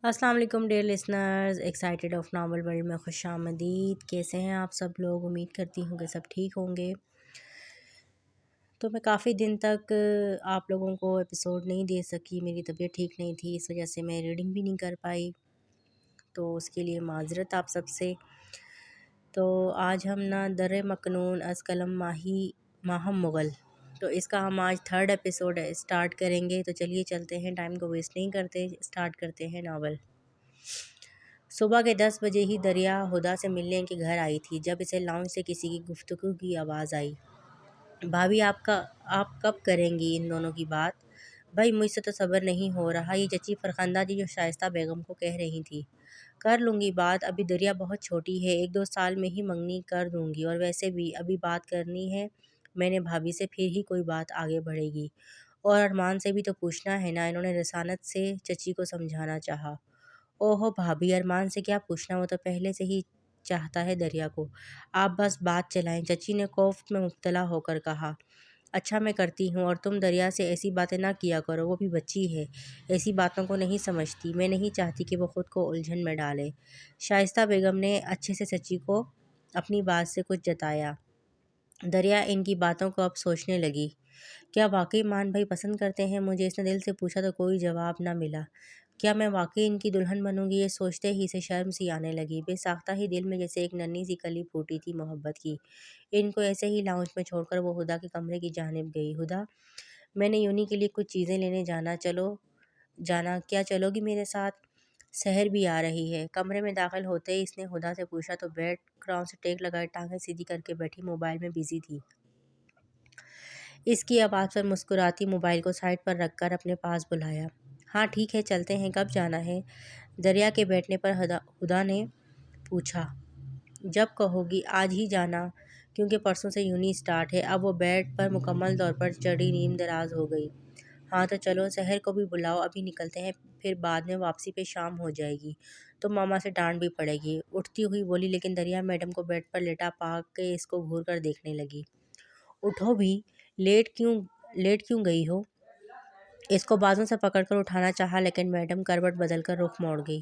السلام علیکم dear listeners, excited of novel world میں خوش آمدید۔ کیسے ہیں آپ سب لوگ؟ امید کرتی ہوں کہ سب ٹھیک ہوں گے۔ تو میں کافی دن تک آپ لوگوں کو ایپیسوڈ نہیں دے سکی، میری طبیعت ٹھیک نہیں تھی، اس وجہ سے میں ریڈنگ بھی نہیں کر پائی، تو اس کے لیے معذرت آپ سب سے۔ تو آج ہم نا در مکنون از قلم ماہم مغل، تو اس کا ہم آج 3rd ایپیسوڈ اسٹارٹ کریں گے۔ تو چلیے چلتے ہیں، ٹائم کو ویسٹ نہیں کرتے، اسٹارٹ کرتے ہیں ناول۔ صبح کے 10 بجے ہی دریا ہدا سے ملنے کے گھر آئی تھی جب اسے لاؤنج سے کسی کی گفتگو کی آواز آئی۔ بھابھی آپ کب کریں گی ان دونوں کی بات؟ بھائی مجھ سے تو صبر نہیں ہو رہا، یہ چچی فرخندہ جی جو شائستہ بیگم کو کہہ رہی تھی۔ کر لوں گی بات، ابھی دریا بہت چھوٹی ہے، 1-2 سال میں ہی منگنی کر دوں گی، اور ویسے بھی ابھی بات کرنی ہے میں نے بھابھی سے، پھر ہی کوئی بات آگے بڑھے گی۔ اور ارمان سے بھی تو پوچھنا ہے نا، انہوں نے رسانت سے چچی کو سمجھانا چاہا۔ اوہو بھابھی، ارمان سے کیا پوچھنا، وہ تو پہلے سے ہی چاہتا ہے دریا کو، آپ بس بات چلائیں، چچی نے کوفت میں مبتلا ہو کر کہا۔ اچھا میں کرتی ہوں، اور تم دریا سے ایسی باتیں نہ کیا کرو، وہ بھی بچی ہے، ایسی باتوں کو نہیں سمجھتی، میں نہیں چاہتی کہ وہ خود کو الجھن میں ڈالے۔ شائستہ بیگم نے اچھے سے چچی کو اپنی بات سے کچھ جتایا۔ دریا ان کی باتوں کو اب سوچنے لگی۔ کیا واقعی مان بھائی پسند کرتے ہیں مجھے؟ اس نے دل سے پوچھا تو کوئی جواب نہ ملا۔ کیا میں واقعی ان کی دلہن بنوں گی؟ یہ سوچتے ہی اسے شرم سی آنے لگی، بے ساختہ ہی دل میں جیسے ایک ننھی سی کلی پھوٹی تھی محبت کی۔ ان کو ایسے ہی لاؤنج میں چھوڑ کر وہ ہدا کے کمرے کی جانب گئی۔ ہدا، میں نے یونی کے لیے کچھ چیزیں لینے جانا، کیا چلو گی میرے ساتھ؟ سحر بھی آ رہی ہے۔ کمرے میں داخل ہوتے ہی اس نے ہدا سے پوچھا تو بیڈ کراؤن سے ٹیک لگائے ٹانگیں سیدھی کر کے بیٹھی موبائل میں بزی تھی۔ اس کی آواز پر مسکراتی موبائل کو سائڈ پر رکھ کر اپنے پاس بلایا۔ ہاں ٹھیک ہے چلتے ہیں، کب جانا ہے؟ دریا کے بیٹھنے پر ہدا نے پوچھا۔ جب کہو گی، آج ہی جانا کیونکہ پرسوں سے یونی اسٹارٹ ہے۔ اب وہ بیڈ پر مکمل طور پر چڑھی نیند دراز ہو گئی۔ ہاں تو چلو، سحر کو بھی بلاؤ، ابھی نکلتے ہیں، پھر بعد میں واپسی پہ شام ہو جائے گی تو ماما سے ڈانٹ بھی پڑے گی، اٹھتی ہوئی بولی۔ لیکن دریا میڈم کو بیڈ پر لیٹا پا کے اس کو گھور کر دیکھنے لگی۔ اٹھو بھی، لیٹ کیوں گئی ہو؟ اس کو بازوں سے پکڑ کر اٹھانا چاہا لیکن میڈم کروٹ بدل کر رخ موڑ گئی۔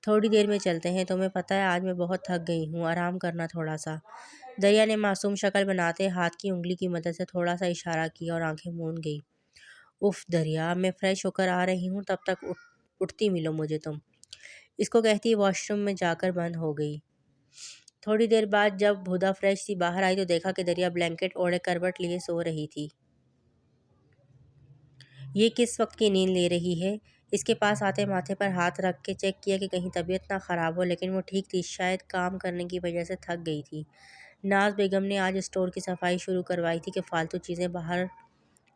تھوڑی دیر میں چلتے ہیں، تمہیں پتہ ہے آج میں بہت تھک گئی ہوں، آرام کرنا تھوڑا سا۔ دریا نے معصوم شکل بناتے ہاتھ کی انگلی کی مدد سے تھوڑا سا اشارہ کیا اور آنکھیں موند گئی۔ اف دریا، میں فریش ہو کر آ رہی ہوں، تب تک اٹھتی ملو مجھے تم، اس کو کہتی واش روم میں جا کر بند ہو گئی۔ تھوڑی دیر بعد جب ہدا فریش سی باہر آئی تو دیکھا کہ دریا بلینکٹ اوڑھے کروٹ لیے سو رہی تھی۔ یہ کس وقت کی نیند لے رہی ہے؟ اس کے پاس آتے ماتھے پر ہاتھ رکھ کے چیک کیا کہ کہیں طبیعت نہ خراب ہو، لیکن وہ ٹھیک تھی، شاید کام کرنے کی وجہ سے تھک گئی تھی۔ ناز بیگم نے آج اسٹور کی صفائی شروع کروائی تھی کہ فالتو چیزیں باہر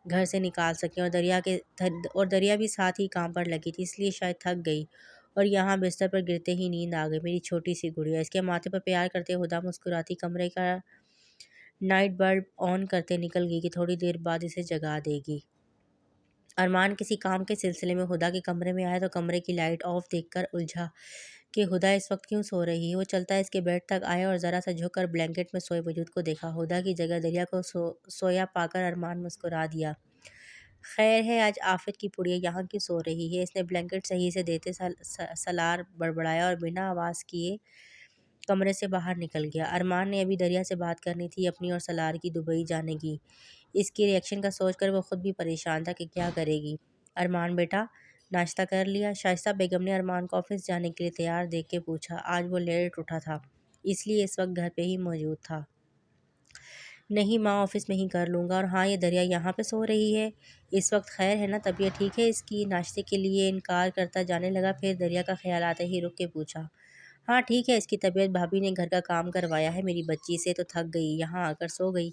گھر سے نکال سکیں، اور دریا بھی ساتھ ہی کام پر لگی تھی، اس لیے شاید تھک گئی اور یہاں بستر پر گرتے ہی نیند آ گئی۔ میری چھوٹی سی گڑیا، اس کے ماتھے پر پیار کرتے ہدا مسکراتی کمرے کا نائٹ بلب آن کرتے نکل گئی کہ تھوڑی دیر بعد اسے جگا دے گی۔ ارمان کسی کام کے سلسلے میں ہدا کے کمرے میں آیا تو کمرے کی لائٹ آف دیکھ کر الجھا کہ ہدا اس وقت کیوں سو رہی ہے۔ وہ چلتا اس کے بیڈ تک آیا اور ذرا سا جھک کر بلینکٹ میں سوئے وجود کو دیکھا۔ ہدا کی جگہ دریا کو سویا پا کر ارمان مسکرا دیا۔ خیر ہے، آج آفت کی پڑیا یہاں کیوں سو رہی ہے؟ اس نے بلینکٹ صحیح سے دیتے سلار بڑبڑایا اور بنا آواز کیے کمرے سے باہر نکل گیا۔ ارمان نے ابھی دریا سے بات کرنی تھی اپنی اور سلار کی دبئی جانے کی۔ اس کی ری ایکشن کا سوچ کر وہ خود بھی پریشان تھا کہ کیا کرے گی۔ ارمان بیٹا، ناشتہ کر لیا؟ شائستہ بیگم نے ارمان کو آفس جانے کے لیے تیار دیکھ کے پوچھا۔ آج وہ لیٹ اٹھا تھا، اس لیے اس وقت گھر پہ ہی موجود تھا۔ نہیں ماں، آفس میں ہی کر لوں گا۔ اور ہاں، یہ دریا یہاں پہ سو رہی ہے اس وقت؟ خیر ہے نا، طبیعت ٹھیک ہے اس کی؟ ناشتے کے لیے انکار کرتا جانے لگا، پھر دریا کا خیال آتے ہی رک کے پوچھا۔ ہاں ٹھیک ہے اس کی طبیعت، بھابھی نے گھر کا کام کروایا ہے میری بچی سے تو تھک گئی، یہاں آ کر سو گئی۔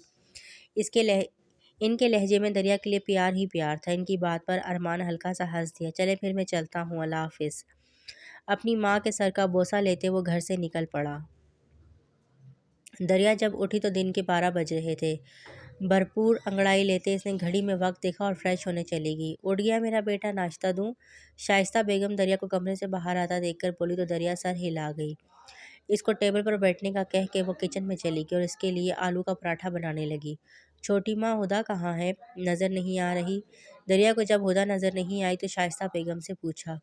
ان کے لہجے میں دریا کے لیے پیار ہی پیار تھا۔ ان کی بات پر ارمان ہلکا سا ہنس دیا۔ چلے پھر میں چلتا ہوں، اللہ حافظ۔ اپنی ماں کے سر کا بوسہ لیتے وہ گھر سے نکل پڑا۔ دریا جب اٹھی تو دن کے 12 بج رہے تھے۔ بھرپور انگڑائی لیتے اس نے گھڑی میں وقت دیکھا اور فریش ہونے چلی گئی۔ اٹھ گیا میرا بیٹا، ناشتہ دوں؟ شائستہ بیگم دریا کو کمرے سے باہر آتا دیکھ کر بولی تو دریا سر ہلا گئی۔ اس کو ٹیبل پر بیٹھنے کا کہہ کے وہ کچن میں چلی گئی اور اس کے لیے آلو کا پراٹھا بنانے لگی۔ چھوٹی ماں ہدا کہاں ہے؟ نظر نہیں آ رہی۔ دریا کو جب ہدا نظر نہیں آئی تو شائستہ بیگم سے پوچھا۔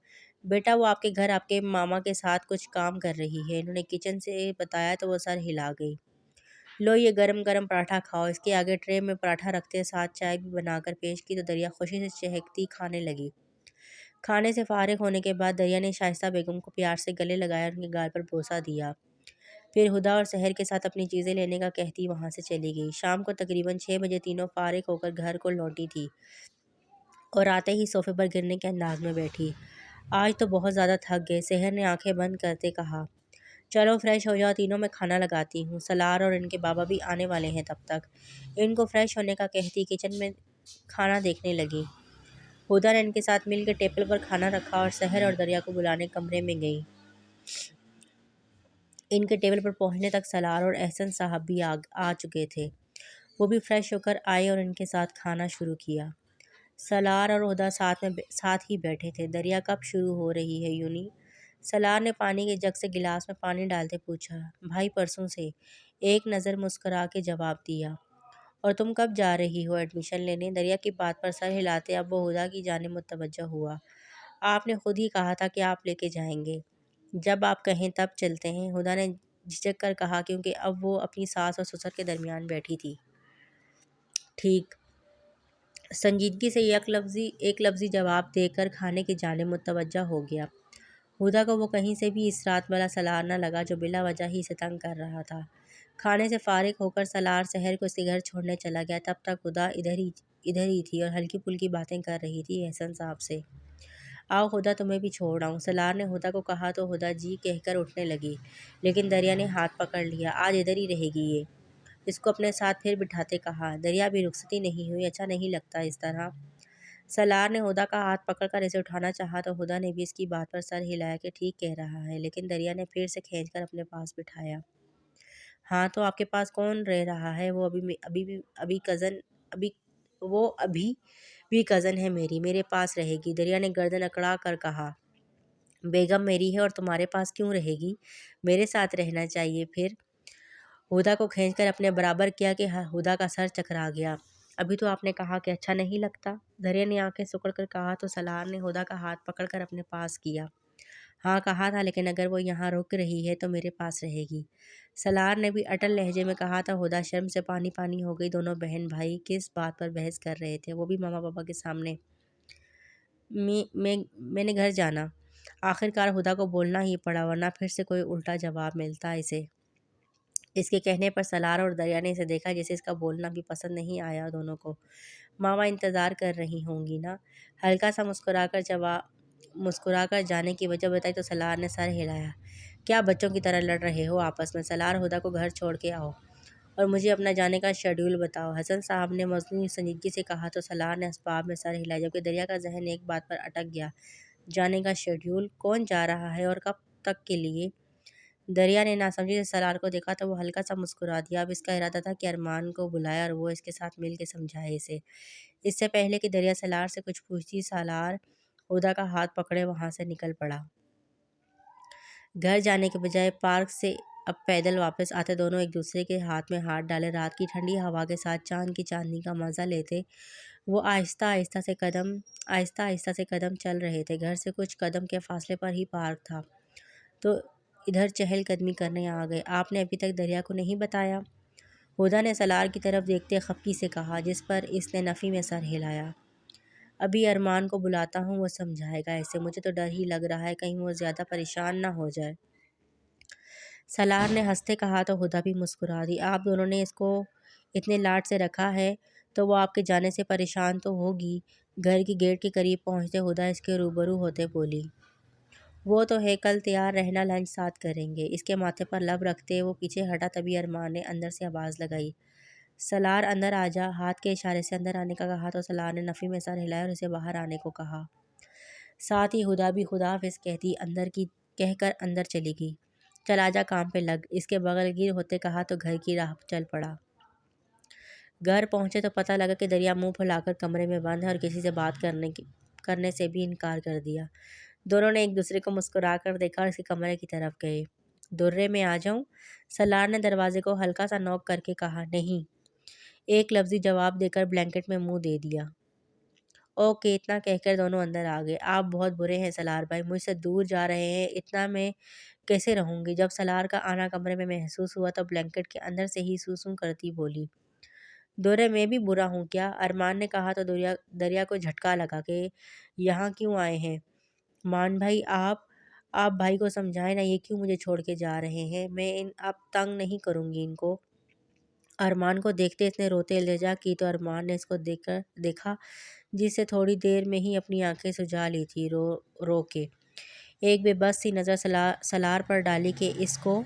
بیٹا وہ آپ کے گھر آپ کے ماما کے ساتھ کچھ کام کر رہی ہے۔ انہوں نے کچن سے بتایا تو وہ سر ہلا گئی۔ لو یہ گرم گرم پراٹھا کھاؤ۔ اس کے آگے ٹرے میں پراٹھا رکھتے ساتھ چائے بھی بنا کر پیش کی تو دریا خوشی سے چہکتی کھانے لگی۔ کھانے سے فارغ ہونے کے بعد دریا نے شائستہ بیگم کو پیار سے گلے لگایا اور ان کے گال پر بوسہ دیا۔ پھر ہدا اور سحر کے ساتھ اپنی چیزیں لینے کا کہتی وہاں سے چلی گئی۔ شام کو تقریباً 6 بجے تینوں فارغ ہو کر گھر کو لوٹی تھی اور آتے ہی صوفے پر گرنے کے انداز میں بیٹھی۔ آج تو بہت زیادہ تھک گئے، سحر نے آنکھیں بند کرتے کہا۔ چلو فریش ہو جاؤ تینوں، میں کھانا لگاتی ہوں، سلار اور ان کے بابا بھی آنے والے ہیں تب تک۔ ان کو فریش ہونے کا کہتی کچن میں کھانا دیکھنے لگی۔ ہدا نے ان کے ساتھ مل کے ٹیبل پر کھانا رکھا اور سحر اور دریا کو بلانے کمرے میں گئی۔ ان کے ٹیبل پر پہنچنے تک سلار اور احسن صاحب بھی آ چکے تھے۔ وہ بھی فریش ہو کر آئے اور ان کے ساتھ کھانا شروع کیا۔ سلار اور ہدا ساتھ ہی بیٹھے تھے۔ دریا کب شروع ہو رہی ہے یونی؟ سلار نے پانی کے جگ سے گلاس میں پانی ڈالتے پوچھا۔ بھائی پرسوں سے، ایک نظر مسکرا کے جواب دیا۔ اور تم کب جا رہی ہو ایڈمیشن لینے؟ دریا کی بات پر سر ہلاتے اب وہ ہدا کی جانب متوجہ ہوا۔ آپ نے خود ہی کہا تھا کہ آپ لے کے جائیں گے۔ جب آپ کہیں تب چلتے ہیں، ہدا نے جھجک کر کہا کیونکہ اب وہ اپنی ساس اور سسر کے درمیان بیٹھی تھی۔ ٹھیک، سنجیدگی سے ایک لفظی جواب دے کر کھانے کی جانب متوجہ ہو گیا۔ ہدا کو وہ کہیں سے بھی اس رات والا سلار نہ لگا جو بلا وجہ ہی اسے تنگ کر رہا تھا۔ کھانے سے فارغ ہو کر سلار سحر کو اس کے گھر چھوڑنے چلا گیا۔ تب تک ہدا ادھر ہی تھی اور ہلکی پھلکی باتیں کر رہی تھی احسن صاحب سے۔ آؤ ہدا تمہیں بھی چھوڑ آؤں، سلار نے ہدا کو کہا تو ہدا جی کہہ کر اٹھنے لگی، لیکن دریا نے ہاتھ پکڑ لیا۔ آج ادھر ہی رہے گی یہ، اس کو اپنے ساتھ پھر بٹھاتے کہا۔ دریا بھی رخصتی نہیں ہوئی، اچھا نہیں لگتا اس طرح۔ سلار نے ہدا کا ہاتھ پکڑ کر اسے اٹھانا چاہا تو ہدا نے بھی اس کی بات پر سر ہلایا کہ ٹھیک کہہ رہا ہے، لیکن دریا نے پھر سے کھینچ کر اپنے پاس بٹھایا۔ ہاں تو آپ کے پاس کون رہ رہا ہے؟ وہ ابھی بھی کزن ہے میری، میرے پاس رہے گی۔ دریا نے گردن اکڑا کر کہا۔ بیگم میری ہے اور تمہارے پاس کیوں رہے گی؟ میرے ساتھ رہنا چاہیے پھر۔ ہدا کو کھینچ کر اپنے برابر کیا کہ ہدا کا سر چکرا گیا۔ ابھی تو آپ نے کہا کہ اچھا نہیں لگتا، دریا نے آنکھیں سکڑ کر کہا تو سلار نے ہدا کا ہاتھ پکڑ کر اپنے پاس کیا۔ ہاں کہا تھا، لیکن اگر وہ یہاں رک رہی ہے تو میرے پاس رہے گی، سلار نے بھی اٹل لہجے میں کہا تھا۔ ہدا شرم سے پانی پانی ہو گئی۔ دونوں بہن بھائی کس بات پر بحث کر رہے تھے؟ وہ بھی ماما پاپا کے سامنے؟ میں نے گھر جانا، آخرکار ہدا کو بولنا ہی پڑا، ورنہ پھر سے کوئی الٹا جواب ملتا اسے۔ اس کے کہنے پر سلار اور دریا نے اسے دیکھا جیسے اس کا بولنا بھی پسند نہیں آیا دونوں کو۔ ماما انتظار کر رہی ہوں گی نا؟ ہلکا سا مسکرا کر جانے کی وجہ بتائی تو سلار نے سر ہلایا۔ کیا بچوں کی طرح لڑ رہے ہو آپس میں؟ سلار ہدا کو گھر چھوڑ کے آؤ اور مجھے اپنا جانے کا شیڈول بتاؤ، حسن صاحب نے مصنوعی سنجیدگی سے کہا تو سلار نے اسباب میں سر ہلایا، جبکہ دریا کا ذہن ایک بات پر اٹک گیا۔ جانے کا شیڈول؟ کون جا رہا ہے اور کب تک کے لیے؟ دریا نے ناسمجھی سے سلار کو دیکھا تو وہ ہلکا سا مسکرا دیا۔ اب اس کا ارادہ تھا کہ ارمان کو بلائے اور وہ اس کے ساتھ مل کے سمجھائے اسے۔ اس سے پہلے کہ دریا سلار سے کچھ پوچھتی، سلار ہدا کا ہاتھ پکڑے وہاں سے نکل پڑا۔ گھر جانے کے بجائے پارک سے اب پیدل واپس آتے دونوں ایک دوسرے کے ہاتھ میں ہاتھ ڈالے رات کی ٹھنڈی ہوا کے ساتھ چاند کی چاندنی کا مزہ لیتے وہ آہستہ آہستہ سے قدم چل رہے تھے۔ گھر سے کچھ قدم کے فاصلے پر ہی پارک تھا تو ادھر چہل قدمی کرنے آ گئے۔ آپ نے ابھی تک دریا کو نہیں بتایا؟ ہدا نے سلار کی طرف دیکھتے خفگی سے کہا، جس پر اس نے نفی میں سر ہلایا۔ ابھی ارمان کو بلاتا ہوں، وہ سمجھائے گا اسے، مجھے تو ڈر ہی لگ رہا ہے کہیں وہ زیادہ پریشان نہ ہو جائے۔ سلار نے ہنستے کہا تو ہدا بھی مسکرا دی۔ آپ دونوں نے اس کو اتنے لاڈ سے رکھا ہے تو وہ آپ کے جانے سے پریشان تو ہوگی۔ گھر کی گیٹ کے قریب پہنچتے ہدا اس کے روبرو ہوتے بولی۔ وہ تو ہے، کل تیار رہنا، لنچ ساتھ کریں گے۔ اس کے ماتھے پر لب رکھتے وہ پیچھے ہٹا تبھی ارمان نے اندر سے آواز لگائی، سلار اندر آ جا۔ ہاتھ کے اشارے سے اندر آنے کا کہا تو سلار نے نفی میں سر ہلایا اور اسے باہر آنے کو کہا۔ ساتھ ہی ہدا بھی خدا حافظ کہہ کر اندر چلی گئی۔ چل آجا کام پہ لگ، اس کے بغل گیر ہوتے کہا تو گھر کی راہ چل پڑا۔ گھر پہنچے تو پتہ لگا کہ دریا منہ پھلا کر کمرے میں بند ہے اور کسی سے بات کرنے سے بھی انکار کر دیا۔ دونوں نے ایک دوسرے کو مسکرا کر دیکھا اور اس کے کمرے کی طرف گئے۔ درے میں آ جاؤں؟ سلار نے دروازے کو ہلکا سا نوک کر کے کہا۔ نہیں، ایک لفظی جواب دے کر بلینکٹ میں منہ دے دیا اوکے، اتنا کہہ کر دونوں اندر آ گئے۔ آپ بہت برے ہیں سلار بھائی، مجھ سے دور جا رہے ہیں، اتنا میں کیسے رہوں گی؟ جب سلار کا آنا کمرے میں محسوس ہوا تو بلینکٹ کے اندر سے ہی سو کرتی بولی، دورے میں بھی برا ہوں کیا؟ ارمان نے کہا تو دریا کو جھٹکا لگا کہ یہاں کیوں آئے ہیں؟ مان بھائی، آپ بھائی کو سمجھائیں نا، یہ کیوں مجھے چھوڑ کے جا رہے ہیں؟ میں اب تنگ نہیں کروں گی ان کو۔ ارمان کو دیکھتے اس نے روتے التجا کی تو ارمان نے اس کو دیکھا جس سے تھوڑی دیر میں ہی اپنی آنکھیں سجا لی تھی رو کے۔ ایک بے بس سی نظر سلار پر ڈالی کہ اس کو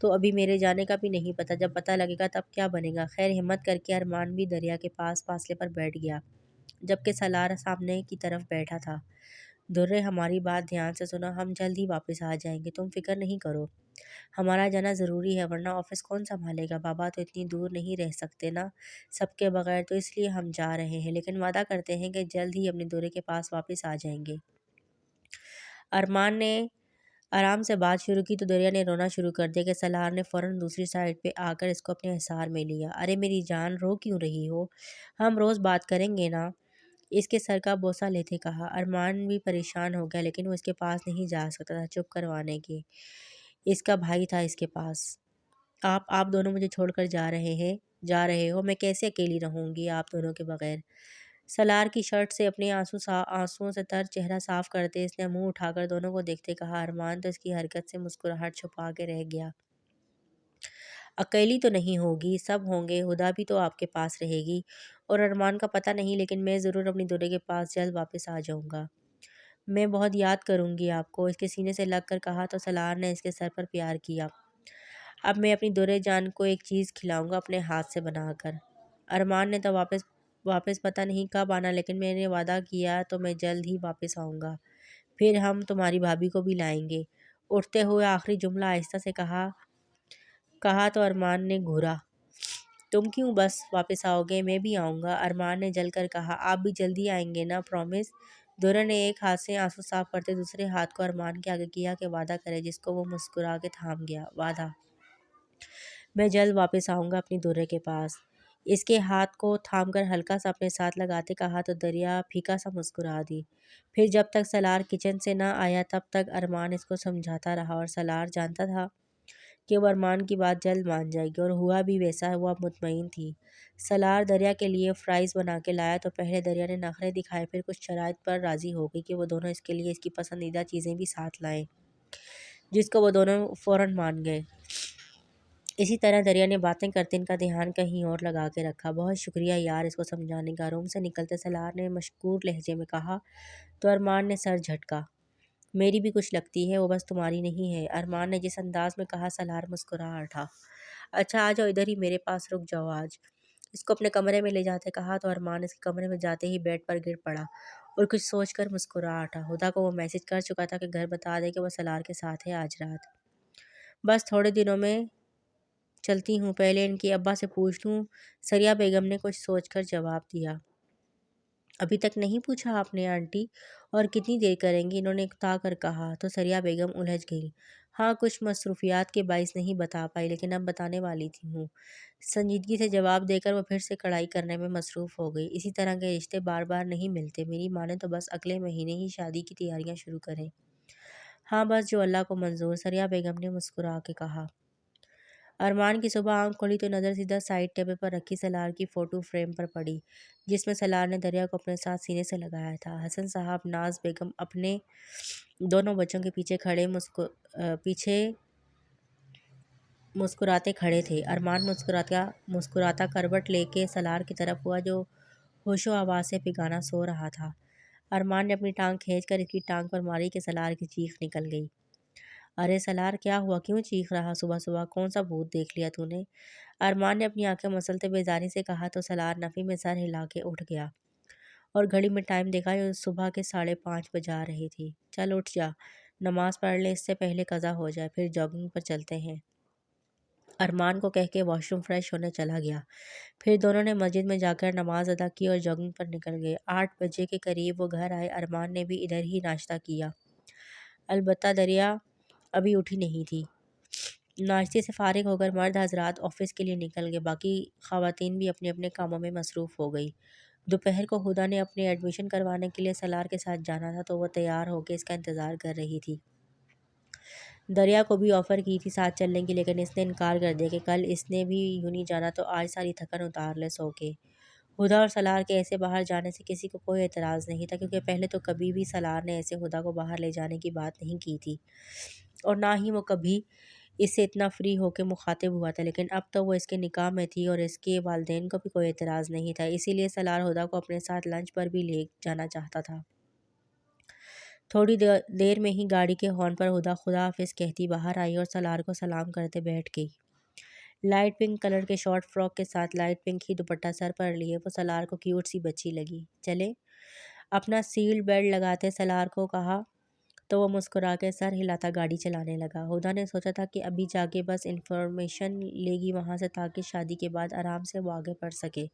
تو ابھی میرے جانے کا بھی نہیں پتہ، جب پتہ لگے گا تب کیا بنے گا۔ خیر ہمت کر کے ارمان بھی دریا کے پاس فاصلے پر بیٹھ گیا، جبکہ سلار سامنے کی طرف بیٹھا تھا۔ درے، ہماری بات دھیان سے سنو، ہم جلد ہی واپس آ جائیں گے، تم فکر نہیں کرو۔ ہمارا جانا ضروری ہے ورنہ آفس کون سنبھالے گا؟ بابا تو اتنی دور نہیں رہ سکتے نا سب کے بغیر، تو اس لیے ہم جا رہے ہیں، لیکن وعدہ کرتے ہیں کہ جلد ہی اپنے دورے کے پاس واپس آ جائیں گے۔ ارمان نے آرام سے بات شروع کی تو دریا نے رونا شروع کر دیا کہ سلار نے فوراً دوسری سائڈ پہ آ کر اس کو اپنے حصار میں لیا۔ ارے میری جان، رو کیوں رہی ہو؟ ہم روز بات کریں گے نا، اس کے سر کا بوسہ لیتے کہا۔ ارمان بھی پریشان ہو گیا، لیکن وہ اس کے پاس نہیں جا سکتا تھا چپ کروانے کے، اس کا بھائی تھا اس کے پاس۔ آپ دونوں مجھے چھوڑ کر جا رہے ہو، میں کیسے اکیلی رہوں گی آپ دونوں کے بغیر؟ سلار کی شرٹ سے اپنے آنسوؤں سے تر چہرہ صاف کرتے اس نے منہ اٹھا کر دونوں کو دیکھتے کہا۔ ارمان تو اس کی حرکت سے مسکراہٹ چھپا کے رہ گیا۔ اکیلی تو نہیں ہوگی، سب ہوں گے، ہدا بھی تو آپ کے پاس رہے گی۔ اور ارمان کا پتہ نہیں، لیکن میں ضرور اپنی دورے کے پاس جلد واپس آ جاؤں گا۔ میں بہت یاد کروں گی آپ کو، اس کے سینے سے لگ کر کہا تو سلار نے اس کے سر پر پیار کیا۔ اب میں اپنی دورے جان کو ایک چیز کھلاؤں گا اپنے ہاتھ سے بنا کر۔ ارمان نے تو واپس پتہ نہیں کب آنا، لیکن میں نے وعدہ کیا تو میں جلد ہی واپس آؤں گا، پھر ہم تمہاری بھابھی کو بھی لائیں گے۔ اٹھتے ہوئے آخری جملہ آہستہ سے کہا تو ارمان نے گھورا۔ تم کیوں بس واپس آؤ گے؟ میں بھی آؤں گا، ارمان نے جل کر کہا۔ آپ بھی جلدی آئیں گے نا، پرومس؟ دورے نے ایک ہاتھ سے آنسو صاف کرتے دوسرے ہاتھ کو ارمان کے آگے کیا کہ وعدہ کرے، جس کو وہ مسکرا کے تھام گیا۔ وعدہ، میں جلد واپس آؤں گا اپنی دورے کے پاس، اس کے ہاتھ کو تھام کر ہلکا سا اپنے ساتھ لگاتے کہا تو دریا پھیکا سا مسکرا دی۔ پھر جب تک سلار کچن سے نہ آیا تب تک ارمان اس کو سمجھاتا رہا، اور سلار جانتا تھا کہ وہ ارمان کی بات جلد مان جائے گی، اور ہوا بھی ویسا، وہ اب مطمئن تھی۔ سلار دریا کے لیے فرائز بنا کے لایا تو پہلے دریا نے نخرے دکھائے، پھر کچھ شرائط پر راضی ہو گئی کہ وہ دونوں اس کے لیے اس کی پسندیدہ چیزیں بھی ساتھ لائیں، جس کو وہ دونوں فوراً مان گئے۔ اسی طرح دریا نے باتیں کرتے ان کا دھیان کہیں اور لگا کے رکھا۔ بہت شکریہ یار اس کو سمجھانے کا، روم سے نکلتے سلار نے مشکور لہجے میں کہا تو ارمان نے سر جھٹکا۔ میری بھی کچھ لگتی ہے، وہ بس تمہاری نہیں ہے، ارمان نے جس انداز میں کہا سلار مسکرا اٹھا۔ اچھا آ جاؤ ادھر ہی میرے پاس، رک جاؤ آج، اس کو اپنے کمرے میں لے جاتے کہا تو ارمان اس کے کمرے میں جاتے ہی بیڈ پر گر پڑا اور کچھ سوچ کر مسکرا اٹھا۔ ہدا کو وہ میسج کر چکا تھا کہ گھر بتا دے کہ وہ سلار کے ساتھ ہے آج رات، بس تھوڑے دنوں میں چلتی ہوں، پہلے ان کی ابا سے پوچھ لوں۔ سریہ بیگم نے کچھ سوچ کر جواب دیا۔ ابھی تک نہیں پوچھا آپ نے آنٹی؟ اور کتنی دیر کریں گی؟ انہوں نے اکتا کر کہا تو سریہ بیگم الجھ گئی۔ ہاں کچھ مصروفیات کے باعث نہیں بتا پائی، لیکن اب بتانے والی ہوں۔ سنجیدگی سے جواب دے کر وہ پھر سے کڑھائی کرنے میں مصروف ہو گئی۔ اسی طرح کے رشتے بار بار نہیں ملتے، میری ماں نے تو بس اگلے مہینے ہی شادی کی تیاریاں شروع کریں۔ ہاں بس جو اللہ کو منظور، سریہ بیگم نے مسکرا کے کہا۔ ارمان کی صبح آنکھ کھولی تو نظر سیدھا سائڈ ٹیبل پر رکھی سلار کی فوٹو فریم پر پڑی، جس میں سلار نے دریا کو اپنے ساتھ سینے سے لگایا تھا۔ حسن صاحب، ناز بیگم اپنے دونوں بچوں کے پیچھے مسکراتے کھڑے تھے۔ ارمان مسکراتا کروٹ لے کے سلار کی طرف ہوا جو ہوش و حواس سے پگانا سو رہا تھا۔ ارمان نے اپنی ٹانگ کھینچ کر اس کی ٹانگ پر ماری کہ سلار کی چیخ نکل گئی۔ ارے سلار کیا ہوا، کیوں چیخ رہا صبح صبح، کون سا بھوت دیکھ لیا تو نے؟ ارمان نے اپنی آنکھیں مسلتے بیزاری سے کہا تو سلار نفی میں سر ہلا کے اٹھ گیا اور گھڑی میں ٹائم دیکھا جو صبح کے 5:30 بجا رہی تھی۔ چل اٹھ جا، نماز پڑھ لیں، اس سے پہلے قضا ہو جائے، پھر جاگنگ پر چلتے ہیں۔ ارمان کو کہہ کے واش روم فریش ہونے چلا گیا۔ پھر دونوں نے مسجد میں جا کر نماز ادا کی اور جاگنگ پر نکل گئے۔ 8 بجے کے قریب وہ گھر آئے۔ ارمان نے بھی ادھر ہی ناشتہ کیا، البتہ دریا ابھی اٹھی نہیں تھی۔ ناشتے سے فارغ ہو کر مرد حضرات آفس کے لیے نکل گئے، باقی خواتین بھی اپنے اپنے کاموں میں مصروف ہو گئی۔ دوپہر کو ہدا نے اپنے ایڈمیشن کروانے کے لیے سلار کے ساتھ جانا تھا تو وہ تیار ہو کے اس کا انتظار کر رہی تھی۔ دریا کو بھی آفر کی تھی ساتھ چلنے کی، لیکن اس نے انکار کر دیا کہ کل اس نے بھی یوں نہیں جانا تو آج ساری تھکن اتار لے سو کے۔ ہدا اور سلار کے ایسے باہر جانے سے کسی کو کوئی اعتراض نہیں تھا، کیونکہ پہلے تو کبھی بھی سلار نے ایسے ہدا کو باہر لے جانے کی بات نہیں کی تھی، اور نہ ہی وہ کبھی اس سے اتنا فری ہو کے مخاطب ہوا تھا، لیکن اب تو وہ اس کے نکاح میں تھی اور اس کے والدین کو بھی کوئی اعتراض نہیں تھا، اسی لیے سلار ہدا کو اپنے ساتھ لنچ پر بھی لے جانا چاہتا تھا۔ تھوڑی دیر میں ہی گاڑی کے ہارن پر ہدا خدا حافظ کہتی باہر آئی اور سلار کو سلام کرتے بیٹھ گئی۔ لائٹ پنک کلر کے شارٹ فراک کے ساتھ لائٹ پنک ہی دوپٹہ سر پر لیے وہ سلار کو کیوٹ سی بچی لگی۔ چلے؟ اپنا سیل بیلٹ لگاتے سلار کو کہا تو وہ مسکرا کے سر ہلاتا گاڑی چلانے لگا۔ ہدا نے سوچا تھا کہ ابھی جا کے بس انفارمیشن لے گی وہاں سے تاکہ شادی کے بعد آرام سے وہ آگے پڑھ سکے،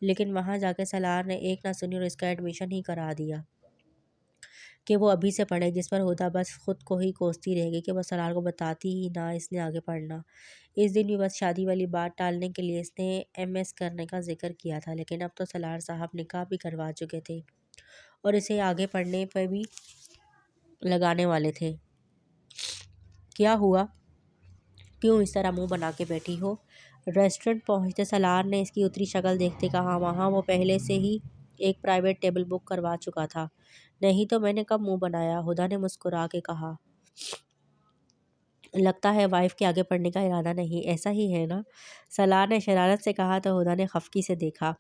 لیکن وہاں جا کے سلار نے ایک نہ سنی اور اس کا ایڈمیشن ہی کرا دیا کہ وہ ابھی سے پڑھے، جس پر ہدا بس خود کو ہی کوستی رہ گئی کہ وہ سلار کو بتاتی ہی نہ اس نے آگے پڑھنا۔ اس دن بھی بس شادی والی بات ٹالنے کے لیے اس نے ایم ایس کرنے کا ذکر کیا تھا، لیکن اب تو سلار صاحب نکاح بھی کروا چکے تھے اور اسے آگے پڑھنے پہ بھی لگانے والے تھے۔ کیا ہوا؟ کیوں اس طرح منہ بنا کے بیٹھی ہو؟ ریسٹورنٹ پہنچتے سلار نے اس کی اتری شکل دیکھتے کہا وہاں وہ پہلے سے ہی ایک پرائیویٹ ٹیبل بک کروا چکا تھا۔ نہیں تو میں نے کب منہ بنایا؟ ہدا نے مسکرا کے کہا۔ لگتا ہے وائف کے آگے پڑھنے کا ارادہ نہیں، ایسا ہی ہے نا؟ سلار نے شرارت سے کہا تو ہدا نے خفگی سے دیکھا۔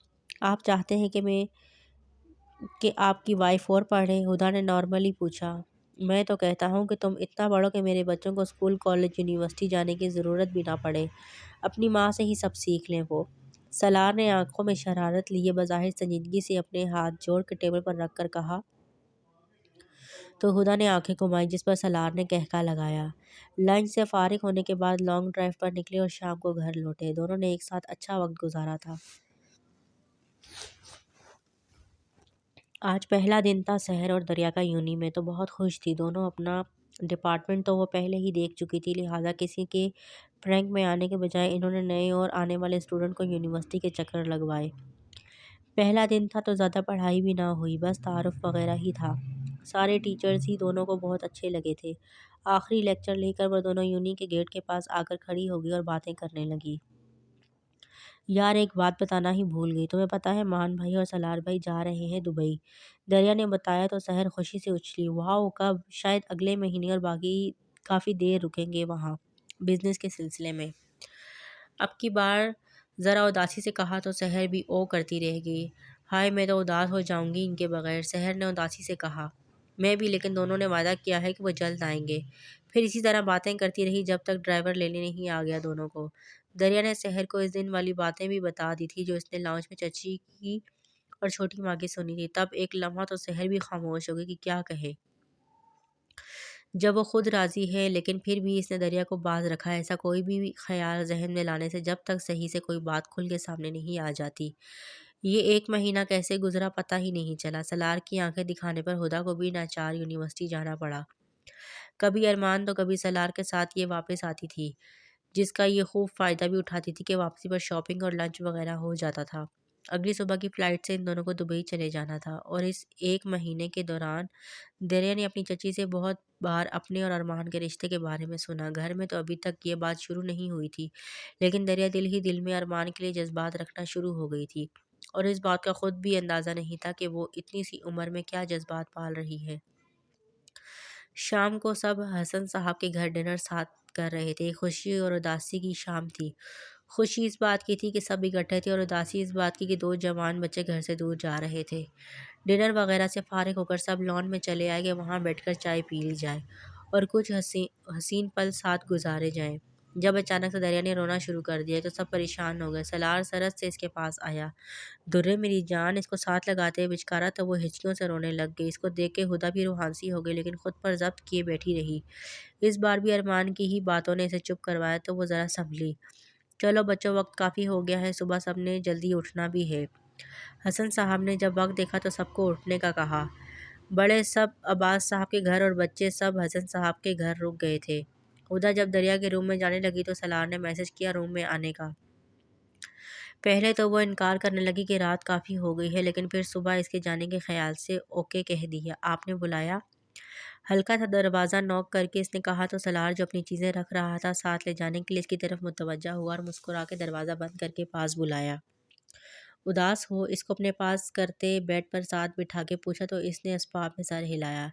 آپ چاہتے ہیں کہ آپ کی وائف اور پڑھے؟ ہدا نے نارملی پوچھا۔ میں تو کہتا ہوں کہ تم اتنا پڑھو کہ میرے بچوں کو اسکول کالج یونیورسٹی جانے کی ضرورت بھی نہ پڑے، اپنی ماں سے ہی سب سیکھ لیں وہ۔ سلار نے آنکھوں میں شرارت لیے بظاہر سنجیدگی سے اپنے ہاتھ جوڑ کے ٹیبل پر رکھ کر کہا تو ہدا نے آنکھیں گھمائی، جس پر سلار نے کہکا لگایا۔ لنچ سے فارغ ہونے کے بعد لانگ ڈرائیو پر نکلے اور شام کو گھر لوٹے۔ دونوں نے ایک ساتھ اچھا وقت گزارا تھا۔ آج پہلا دن تھا سحر اور دریا کا یونی میں، تو بہت خوش تھی دونوں۔ اپنا ڈپارٹمنٹ تو وہ پہلے ہی دیکھ چکی تھی، لہٰذا کسی کے پرینک میں آنے کے بجائے انہوں نے نئے اور آنے والے اسٹوڈنٹ کو یونیورسٹی کے چکر لگوائے۔ پہلا دن تھا تو زیادہ پڑھائی بھی نہ ہوئی، بس تعارف وغیرہ ہی تھا۔ سارے ٹیچرز ہی دونوں کو بہت اچھے لگے تھے۔ آخری لیکچر لے کر وہ دونوں یونی کے گیٹ کے پاس آ کر کھڑی ہو گئی اور باتیں کرنے لگی۔ یار ایک بات بتانا ہی بھول گئی، تمہیں پتہ ہے مان بھائی اور سلار بھائی جا رہے ہیں دبئی؟ دریا نے بتایا تو سحر خوشی سے اچھلی۔ واؤ، کب؟ شاید اگلے مہینے، اور باقی کافی دیر رکیں گے وہاں بزنس کے سلسلے میں۔ اب کی بار ذرا اداسی سے کہا تو سحر بھی او کرتی رہ گئی۔ ہائے میں تو اداس ہو جاؤں گی ان کے بغیر، سحر نے اداسی سے کہا۔ میں بھی، لیکن دونوں نے وعدہ کیا ہے کہ وہ جلد آئیں گے۔ پھر اسی طرح باتیں کرتی رہی جب تک ڈرائیور لینے نہیں آ گیا دونوں کو۔ دریا نے سحر کو اس دن والی باتیں بھی بتا دی تھی جو اس نے لاؤنج میں چچی کی اور چھوٹی ماں کی سنی تھی۔ تب ایک لمحہ تو سحر بھی خاموش ہو گئی کہ کیا کہے، جب وہ خود راضی ہے، لیکن پھر بھی اس نے دریا کو باز رکھا۔ ایسا کوئی بھی خیال ذہن میں لانے سے جب تک صحیح سے کوئی بات کھل کے سامنے نہیں آ جاتی۔ یہ ایک مہینہ کیسے گزرا پتہ ہی نہیں چلا۔ سلار کی آنکھیں دکھانے پر ہدا کو بھی ناچار یونیورسٹی جانا پڑا۔ کبھی ارمان تو کبھی سلار کے ساتھ یہ واپس آتی تھی، جس کا یہ خوب فائدہ بھی اٹھاتی تھی کہ واپسی پر شاپنگ اور لنچ وغیرہ ہو جاتا تھا۔ اگلی صبح کی فلائٹ سے ان دونوں کو دبئی چلے جانا تھا، اور اس ایک مہینے کے دوران دریا نے اپنی چچی سے بہت بار اپنے اور ارمان کے رشتے کے بارے میں سنا۔ گھر میں تو ابھی تک یہ بات شروع نہیں ہوئی تھی، لیکن دریا دل ہی دل میں ارمان کے لیے جذبات رکھنا شروع ہو گئی تھی، اور اس بات کا خود بھی اندازہ نہیں تھا کہ وہ اتنی سی عمر میں کیا جذبات پال رہی ہے۔ شام کو سب حسن صاحب کے گھر ڈنر ساتھ کر رہے تھے۔ خوشی اور اداسی کی شام تھی۔ خوشی اس بات کی تھی کہ سب اکٹھے تھے، اور اداسی اس بات کی کہ دو جوان بچے گھر سے دور جا رہے تھے۔ ڈنر وغیرہ سے فارغ ہو کر سب لان میں چلے آئے کہ وہاں بیٹھ کر چائے پی لی جائے اور کچھ حسین پل ساتھ گزارے جائیں۔ جب اچانک سے دریا نے رونا شروع کر دیا تو سب پریشان ہو گئے۔ سلار سرت سے اس کے پاس آیا۔ درے میری جان، اس کو ساتھ لگاتے بچکارا تو وہ ہچکیوں سے رونے لگ گئی۔ اس کو دیکھ کے ہدا بھی روحانسی ہو گئی، لیکن خود پر ضبط کیے بیٹھی رہی۔ اس بار بھی ارمان کی ہی باتوں نے اسے چپ کروایا تو وہ ذرا سنبھلی۔ چلو بچوں، وقت کافی ہو گیا ہے، صبح سب نے جلدی اٹھنا بھی ہے۔ حسن صاحب نے جب وقت دیکھا تو سب کو اٹھنے کا کہا۔ بڑے سب عباس صاحب کے گھر اور بچے سب حسن صاحب کے گھر رک گئے تھے۔ ہدا جب دریا کے روم میں جانے لگی تو سلار نے میسج کیا روم میں آنے کا۔ پہلے تو وہ انکار کرنے لگی کہ رات کافی ہو گئی ہے، لیکن پھر صبح اس کے جانے کے خیال سے اوکے کہہ دیا۔ آپ نے بلایا؟ ہلکا سا دروازہ نوک کر کے اس نے کہا تو سالار جو اپنی چیزیں رکھ رہا تھا ساتھ لے جانے کے لیے اس کی طرف متوجہ ہوا اور مسکرا کے دروازہ بند کر کے پاس بلایا۔ اداس ہو؟ اس کو اپنے پاس کرتے بیڈ پر ساتھ بٹھا کے پوچھا تو اس نے اسباب میں سر ہلایا۔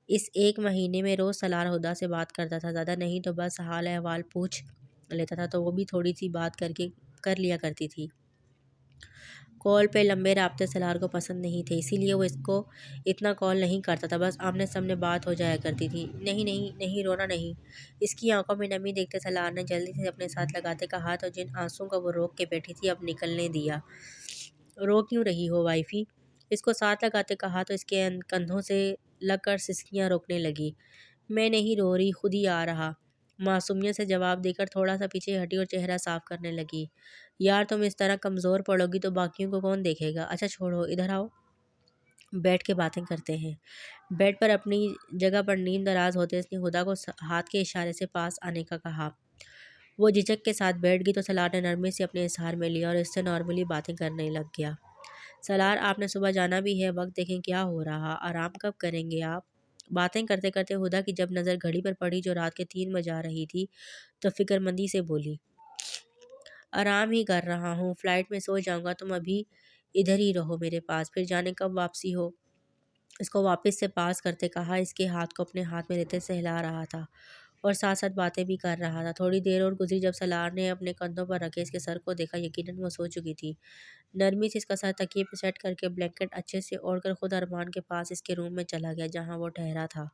اس ایک مہینے میں روز سالار ہدا سے بات کرتا تھا، زیادہ نہیں تو بس حال احوال پوچھ لیتا تھا، تو وہ بھی تھوڑی سی بات کر لیا کرتی تھی۔ کال پہ لمبے رابطے سالار کو پسند نہیں تھے، اسی لیے وہ اس کو اتنا کال نہیں کرتا تھا، بس آمنے سامنے بات ہو جایا کرتی تھی۔ نہیں نہیں نہیں، رونا نہیں۔ اس کی آنکھوں میں نمی دیکھتے سالار نے جلدی سے اپنے ساتھ لگاتے کہا تو جن آنسوں کو وہ روک کے بیٹھی تھی اب نکلنے دیا۔ رو کیوں رہی ہو وائفی؟ اس کو ساتھ لگاتے کہا تو اس کے کندھوں سے لگ کر سسکیاں روکنے لگی۔ میں نہیں رو رہی، خود ہی آ رہا، معصومیت سے جواب دے کر تھوڑا سا پیچھے ہٹی اور چہرہ صاف کرنے لگی۔ یار تم اس طرح کمزور پڑو گی تو باقیوں کو کون دیکھے گا؟ اچھا چھوڑو، ادھر آؤ، بیٹھ کے باتیں کرتے ہیں۔ بیڈ پر اپنی جگہ پر نیم دراز ہوتے اس نے ہدا کو ہاتھ کے اشارے سے پاس آنے کا کہا۔ وہ جھجک کے ساتھ بیٹھ گئی تو سالار نے نرمی سے اپنے اظہار میں لیا اور اس سے نارملی باتیں کرنے لگ گیا۔ سالار آپ نے صبح جانا بھی ہے، وقت دیکھیں کیا ہو رہا، آرام کب کریں گے آپ؟ باتیں کرتے کرتے ہدا کی جب نظر گھڑی پر پڑی جو رات کے 3 بجا رہی تھی تو فکر مندی سے بولی، آرام ہی کر رہا ہوں، فلائٹ میں سو جاؤں گا، تم ابھی ادھر ہی رہو میرے پاس، پھر جانے کب واپسی ہو؟ اس کو واپس سے پاس کرتے کہا، اس کے ہاتھ کو اپنے ہاتھ میں لیتے سہلا رہا تھا اور ساتھ ساتھ باتیں بھی کر رہا تھا۔ تھوڑی دیر اور گزری، جب سالار نے اپنے کندھوں پر رکھے اس کے سر کو دیکھا، یقیناً وہ سو چکی تھی۔ نرمی سے اس کا سر تکیے پہ سیٹ کر کے بلینکٹ اچھے سے اوڑھ کر خود ارمان کے پاس اس کے روم میں چلا گیا جہاں وہ ٹھہرا تھا۔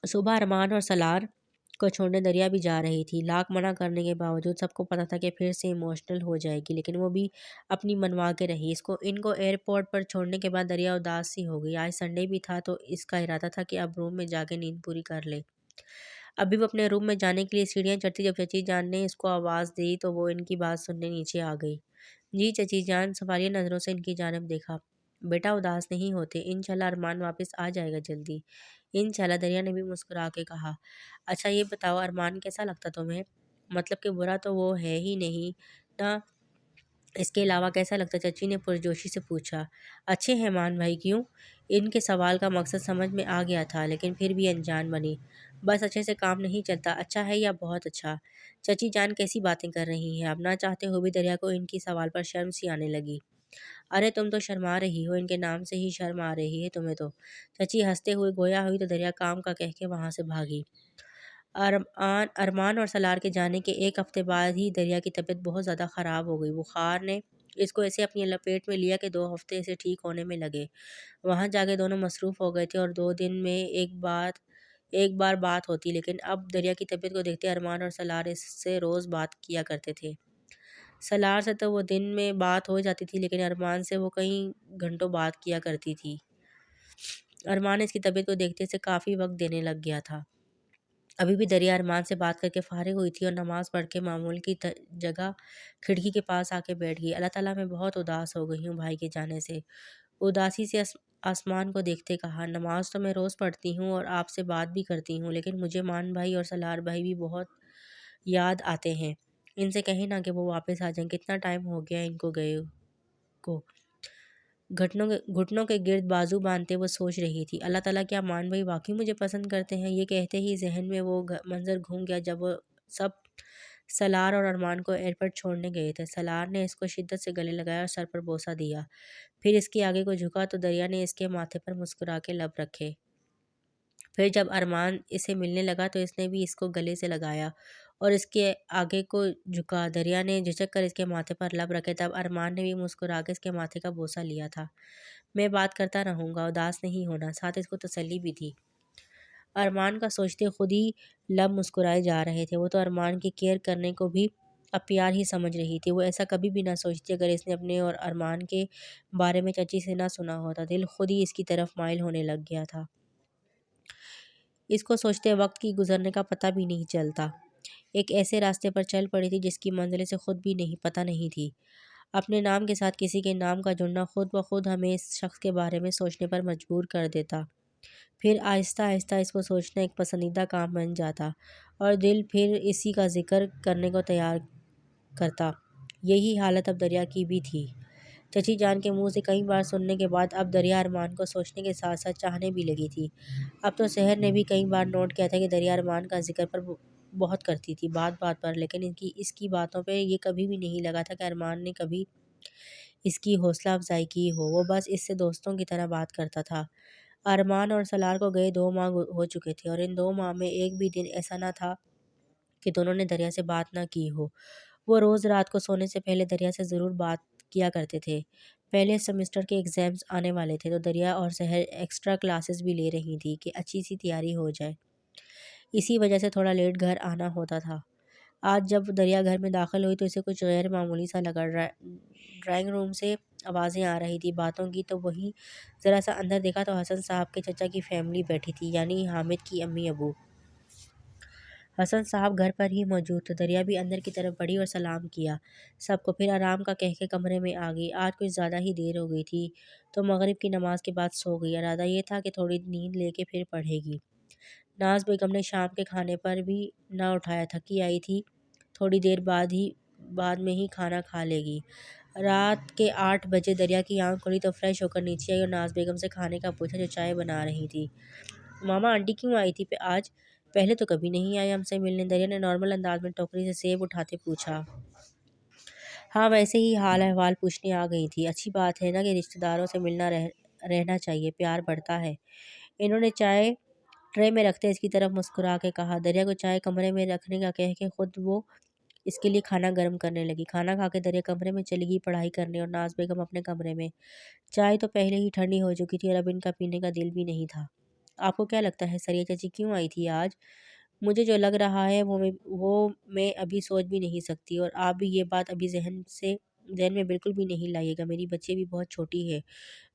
صبح ارمان اور سالار کو چھوڑنے دریا بھی جا رہی تھی، لاکھ منع کرنے کے باوجود۔ سب کو پتہ تھا کہ پھر سے ایموشنل ہو جائے گی، لیکن وہ بھی اپنی منوا کے رہی۔ ان کو ایئرپورٹ پر چھوڑنے کے بعد دریا اداس سی ہو گئی۔ آج سنڈے بھی تھا تو اس کا ارادہ تھا کہ اب روم میں جا کے نیند پوری کر لے۔ ابھی وہ اپنے روم میں جانے کے لیے سیڑھیاں چڑھتی جب چچی جان نے اس کو آواز دی تو وہ ان کی بات سننے نیچے آ گئی۔ جی چچی جان، سوالیہ نظروں سے ان کی جانب دیکھا۔ بیٹا اداس نہیں ہوتے، انشاءاللہ ارمان واپس آ جائے گا جلدی۔ انشاءاللہ، دریا نے بھی مسکرا کے کہا۔ اچھا یہ بتاؤ، ارمان کیسا لگتا تمہیں؟ مطلب کہ برا تو وہ ہے ہی نہیں نا، اس کے علاوہ کیسا لگتا؟ چچی نے پرجوشی سے پوچھا۔ اچھے ہیں مان بھائی، کیوں؟ ان کے سوال کا مقصد سمجھ میں آ گیا تھا، لیکن پھر بھی انجان بنی۔ بس اچھے سے کام نہیں چلتا۔ اچھا ہے یا بہت اچھا؟ چچی جان کیسی باتیں کر رہی ہیں اب؟ نہ چاہتے ہوئے بھی دریا کو ان کی سوال پر شرم سی آنے لگی۔ ارے تم تو شرما رہی ہو، ان کے نام سے ہی شرم آ رہی ہے تمہیں تو۔ چچی ہنستے ہوئے گویا ہوئی تو دریا کام کا کہہ کے وہاں سے بھاگی۔ ارمان اور سالار کے جانے کے 1 ہفتے بعد ہی دریا کی طبیعت بہت زیادہ خراب ہو گئی۔ بخار نے اس کو ایسے اپنی لپیٹ میں لیا کہ 2 ہفتے سے ٹھیک ہونے میں لگے۔ وہاں جا کے دونوں مصروف ہو گئے تھے اور 2 دن میں ایک بار بات ہوتی، لیکن اب دریا کی طبیعت کو دیکھتے ارمان اور سالار اس سے روز بات کیا کرتے تھے۔ سالار سے تو وہ دن میں بات ہو جاتی تھی، لیکن ارمان سے وہ کئی گھنٹوں بات کیا کرتی تھی۔ ارمان اس کی طبیعت کو دیکھتے اسے کافی وقت دینے لگ گیا تھا۔ ابھی بھی دریا ارمان سے بات کر کے فارغ ہوئی تھی اور نماز پڑھ کے معمول کی جگہ کھڑکی کے پاس آ کے بیٹھ گئی۔ اللہ تعالیٰ، میں بہت اداس ہو گئی ہوں بھائی کے جانے سے۔ اداسی سے آسمان کو دیکھتے کہا، نماز تو میں روز پڑھتی ہوں اور آپ سے بات بھی کرتی ہوں، لیکن مجھے مان بھائی اور سالار بھائی بھی بہت یاد آتے ہیں۔ ان سے کہیں نا کہ وہ واپس آ جائیں، کتنا ٹائم ہو گیا ان کو گئے کو۔ گھٹنوں کے گرد بازو باندھتے وہ سوچ رہی تھی، اللہ تعالیٰ، کیا مان بھائی واقعی مجھے پسند کرتے ہیں؟ یہ کہتے ہی ذہن میں وہ منظر گھوم گیا جب وہ سب سالار اور ارمان کو ایئرپورٹ چھوڑنے گئے تھے۔ سالار نے اس کو شدت سے گلے لگایا اور سر پر بوسہ دیا، پھر اس کے آگے کو جھکا تو دریا نے اس کے ماتھے پر مسکرا کے لب رکھے۔ پھر جب ارمان اسے ملنے لگا تو اس نے بھی اس کو گلے سے لگایا اور اس کے آگے کو جھکا۔ دریا نے جھجک کر اس کے ماتھے پر لب رکھے، تب ارمان نے بھی مسکرا کے اس کے ماتھے کا بوسہ لیا تھا۔ میں بات کرتا رہوں گا، اداس نہیں ہونا، ساتھ اس کو تسلی بھی تھی۔ ارمان کا سوچتے خود ہی لب مسکرائے جا رہے تھے۔ وہ تو ارمان کی کیئر کرنے کو بھی اب پیار ہی سمجھ رہی تھی۔ وہ ایسا کبھی بھی نہ سوچتی اگر اس نے اپنے اور ارمان کے بارے میں چچی سے نہ سنا ہوتا۔ دل خود ہی اس کی طرف مائل ہونے لگ گیا تھا۔ اس کو سوچتے وقت کی گزرنے کا پتہ بھی نہیں چلتا۔ ایک ایسے راستے پر چل پڑی تھی جس کی منزل سے خود بھی پتہ نہیں تھی۔ اپنے نام کے ساتھ کسی کے نام کا جڑنا خود بخود ہمیں اس شخص کے بارے میں سوچنے پر مجبور کر دیتا۔ پھر آہستہ آہستہ اس کو سوچنا ایک پسندیدہ کام بن جاتا اور دل پھر اسی کا ذکر کرنے کو تیار کرتا۔ یہی حالت اب دریا کی بھی تھی۔ چچی جان کے منہ سے کئی بار سننے کے بعد اب دریا ارمان کو سوچنے کے ساتھ ساتھ چاہنے بھی لگی تھی۔ اب تو سحر نے بھی کئی بار نوٹ کیا تھا کہ دریا ارمان کا ذکر پر بہت کرتی تھی، بات بات پر، لیکن اس کی باتوں پہ یہ کبھی بھی نہیں لگا تھا کہ ارمان نے کبھی اس کی حوصلہ افزائی کی ہو۔ وہ بس اس سے دوستوں کی طرح بات کرتا تھا۔ ارمان اور سلار کو گئے 2 ماہ ہو چکے تھے اور ان 2 ماہ میں ایک بھی دن ایسا نہ تھا کہ دونوں نے دریا سے بات نہ کی ہو۔ وہ روز رات کو سونے سے پہلے دریا سے ضرور بات کیا کرتے تھے۔ پہلے سیمسٹر کے ایگزامز آنے والے تھے تو دریا اور سحر ایکسٹرا کلاسز بھی لے رہی تھی کہ اچھی سی تیاری ہو جائے۔ اسی وجہ سے تھوڑا لیٹ گھر آنا ہوتا تھا۔ آج جب دریا گھر میں داخل ہوئی تو اسے کچھ غیر معمولی سا لگا۔ ڈرائنگ روم سے آوازیں آ رہی تھی باتوں کی، تو وہیں ذرا سا اندر دیکھا تو حسن صاحب کے چچا کی فیملی بیٹھی تھی، یعنی حامد کی امی ابو۔ حسن صاحب گھر پر ہی موجود تھے۔ دریا بھی اندر کی طرف بڑھی اور سلام کیا سب کو، پھر آرام کا کہہ کے کمرے میں آ گئی۔ آج کچھ زیادہ ہی دیر ہو گئی تھی تو مغرب کی نماز کے بعد سو گئی۔ ارادہ یہ تھا کہ تھوڑی نیند لے کے پھر پڑھے گی۔ ناز بیگم نے شام کے کھانے پر بھی نہ اٹھایا، تھکی آئی تھی، تھوڑی دیر بعد میں ہی کھانا کھا لے گی۔ رات کے 8 بجے دریا کی آنکھ کھلی تو فریش ہو کر نیچے آئی اور ناز بیگم سے کھانے کا پوچھا جو چائے بنا رہی تھی۔ ماما آنٹی کیوں آئی تھی آج؟ پہلے تو کبھی نہیں آئی ہم سے ملنے، دریا نے نارمل انداز میں ٹوکری سے سیب اٹھاتے پوچھا۔ ہاں ویسے ہی حال احوال پوچھنے آ گئی تھی۔ اچھی بات ہے نا کہ رشتہ داروں سے ملنا رہنا چاہیے، پیار بڑھتا ہے۔ انہوں نے چائے ٹرے میں رکھتے اس کی طرف مسکرا کے کہا۔ دریا کو چائے کمرے میں رکھنے کا کہہ کے خود وہ اس کے لیے کھانا گرم کرنے لگی۔ کھانا کھا کے دریا کمرے میں چلی گئی پڑھائی کرنے اور ناز بیگم اپنے کمرے میں۔ چائے تو پہلے ہی ٹھنڈی ہو چکی تھی اور اب ان کا پینے کا دل بھی نہیں تھا۔ آپ کو کیا لگتا ہے سریہ چچی کیوں آئی تھی آج؟ مجھے جو لگ رہا ہے وہ میں ابھی سوچ بھی نہیں سکتی، اور آپ بھی یہ بات ابھی ذہن میں بالکل بھی نہیں لائیے گا۔ میری بچی بھی بہت چھوٹی ہے،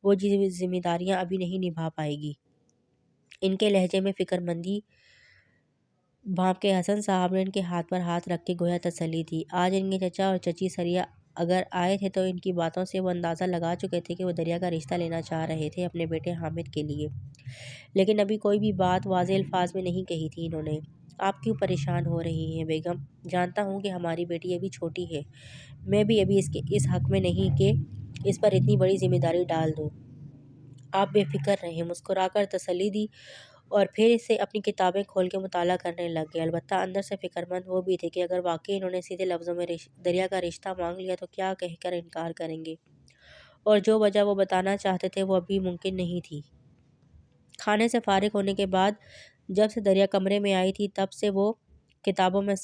وہ ذمہ داریاں ابھی نہیں نبھا پائے گی۔ ان کے لہجے میں فکر مندی بھانپ کے حسن صاحب نے ان کے ہاتھ پر ہاتھ رکھ کے گویا تسلی دی۔ آج ان کے چچا اور چچی سریہ اگر آئے تھے تو ان کی باتوں سے وہ اندازہ لگا چکے تھے کہ وہ دریا کا رشتہ لینا چاہ رہے تھے اپنے بیٹے حامد کے لیے، لیکن ابھی کوئی بھی بات واضح الفاظ میں نہیں کہی تھی انہوں نے۔ آپ کیوں پریشان ہو رہی ہیں بیگم؟ جانتا ہوں کہ ہماری بیٹی ابھی چھوٹی ہے، میں بھی ابھی اس حق میں نہیں کہ اس پر اتنی بڑی ذمہ داری ڈال دوں۔ آپ بے فکر رہیں، مسکرا کر تسلی دی اور پھر سے اپنی کتابیں کھول کے مطالعہ کرنے لگ گئے۔ البتہ اندر سے فکر مند وہ بھی تھے کہ اگر واقعی انہوں نے سیدھے لفظوں میں دریا کا رشتہ مانگ لیا تو کیا کہہ کر انکار کریں گے، اور جو وجہ وہ بتانا چاہتے تھے وہ ابھی ممکن نہیں تھی۔ کھانے سے فارغ ہونے کے بعد جب سے دریا کمرے میں آئی تھی تب سے وہ کتابوں میں